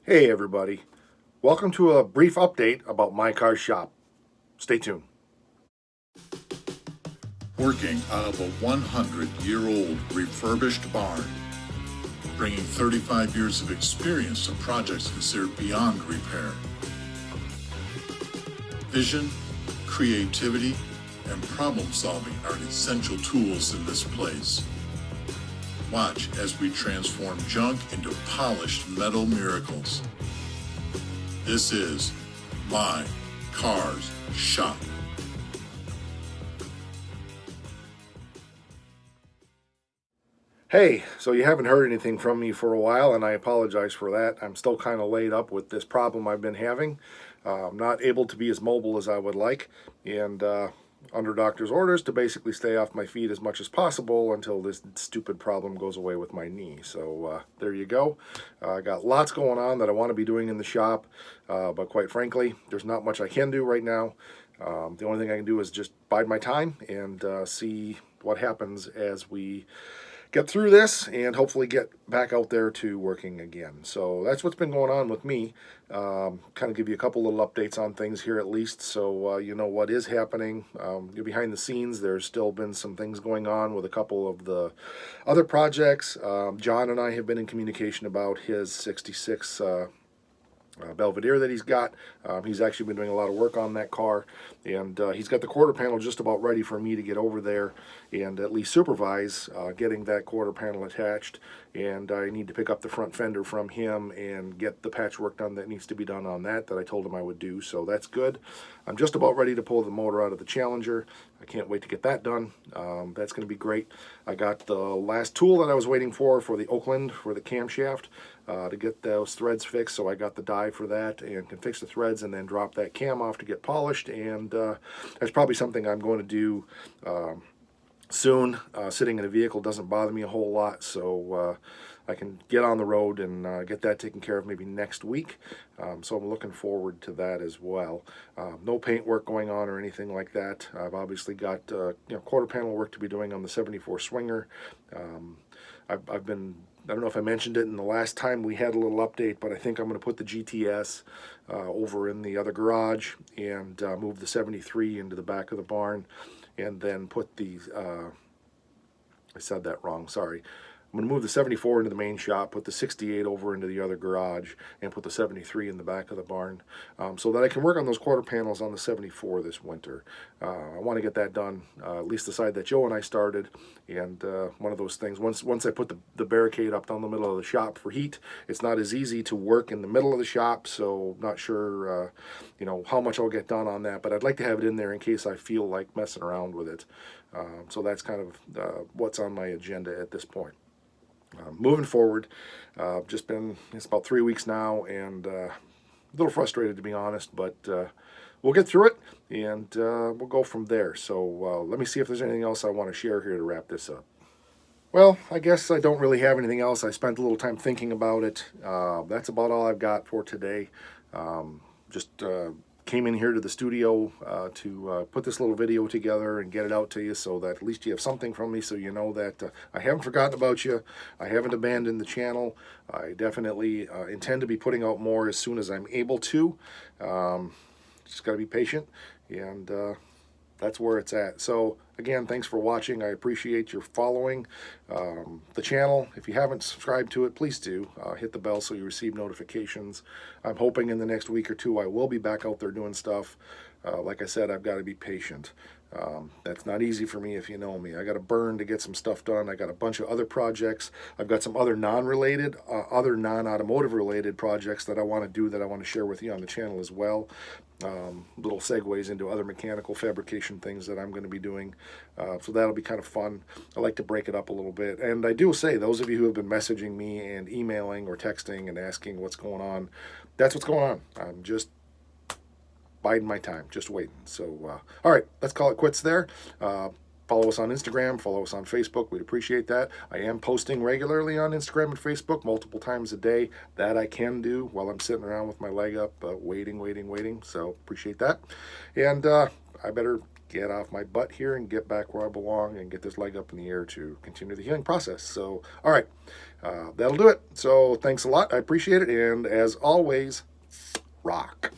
Hey everybody, welcome to a brief update about my car shop. Stay tuned. Working out of a 100-year-old refurbished barn, bringing 35 years of experience to projects considered beyond repair. Vision, creativity, and problem solving are essential tools in this place. Watch as we transform junk into polished metal miracles. This is My Cars Shop. Hey, so you haven't heard anything from me for a while, and I apologize for that. I'm still kind of laid up with this problem I've been having. I'm not able to be as mobile as I would like, and under doctor's orders to basically stay off my feet as much as possible until this stupid problem goes away with my knee. So there you go. I got lots going on that I want to be doing in the shop, but quite frankly, there's not much I can do right now. The only thing I can do is just bide my time and see what happens as we get through this and hopefully get back out there to working again. So that's what's been going on with me. Kind of give you a couple little updates on things here at least, so you know what is happening. Behind the scenes, there's still been some things going on with a couple of the other projects. John and I have been in communication about his 66 Belvedere that he's got. He's actually been doing a lot of work on that car, and he's got the quarter panel just about ready for me to get over there and at least supervise getting that quarter panel attached. And I need to pick up the front fender from him and get the patchwork done that needs to be done on that I told him I would do. So that's good. I'm just about ready to pull the motor out of the Challenger. I can't wait to get that done. That's going to be great. I got the last tool that I was waiting for the Oakland for the camshaft to get those threads fixed. So I got the die for that and can fix the threads and then drop that cam off to get polished. And that's probably something I'm going to do soon. Sitting in a vehicle doesn't bother me a whole lot, so I can get on the road and get that taken care of maybe next week. So I'm looking forward to that as well. No paint work going on or anything like that. I've obviously got quarter panel work to be doing on the 74 Swinger. I've been, I don't know if I mentioned it in the last time we had a little update, but I think I'm going to put the GTS over in the other garage and move the 73 into the back of the barn, and then put the, I said that wrong, sorry. I'm going to move the 74 into the main shop, put the 68 over into the other garage, and put the 73 in the back of the barn, so that I can work on those quarter panels on the 74 this winter. I want to get that done, at least the side that Joe and I started, and one of those things, once I put the barricade up down the middle of the shop for heat, it's not as easy to work in the middle of the shop, so not sure how much I'll get done on that, but I'd like to have it in there in case I feel like messing around with it. So that's kind of what's on my agenda at this point. Moving forward, it's about 3 weeks now, and a little frustrated to be honest, but we'll get through it, and we'll go from there. So let me see if there's anything else I want to share here to wrap this up. Well, I guess I don't really have anything else. I spent a little time thinking about it. That's about all I've got for today. Just came in here to the studio to put this little video together and get it out to you so that at least you have something from me, so you know that I haven't forgotten about you. I haven't abandoned the channel. I definitely intend to be putting out more as soon as I'm able to. Just got to be patient, and that's where it's at. So again, thanks for watching. I appreciate your following the channel. If you haven't subscribed to it, please do. Hit the bell so you receive notifications. I'm hoping in the next week or two I will be back out there doing stuff. Like I said, I've got to be patient. That's not easy for me if you know me. I got to burn to get some stuff done. I got a bunch of other projects. I've got some other non-related, other non-automotive related projects that I want to do, that I want to share with you on the channel as well. Little segues into other mechanical fabrication things that I'm going to be doing. So that'll be kind of fun. I like to break it up a little bit. And I do say, those of you who have been messaging me and emailing or texting and asking what's going on, that's what's going on. I'm just biding my time, just waiting. So, all right, let's call it quits there. Follow us on Instagram, follow us on Facebook. We'd appreciate that. I am posting regularly on Instagram and Facebook multiple times a day. That I can do while I'm sitting around with my leg up, waiting. So appreciate that. And I better get off my butt here and get back where I belong and get this leg up in the air to continue the healing process. So, all right, that'll do it. So, thanks a lot. I appreciate it. And as always, rock.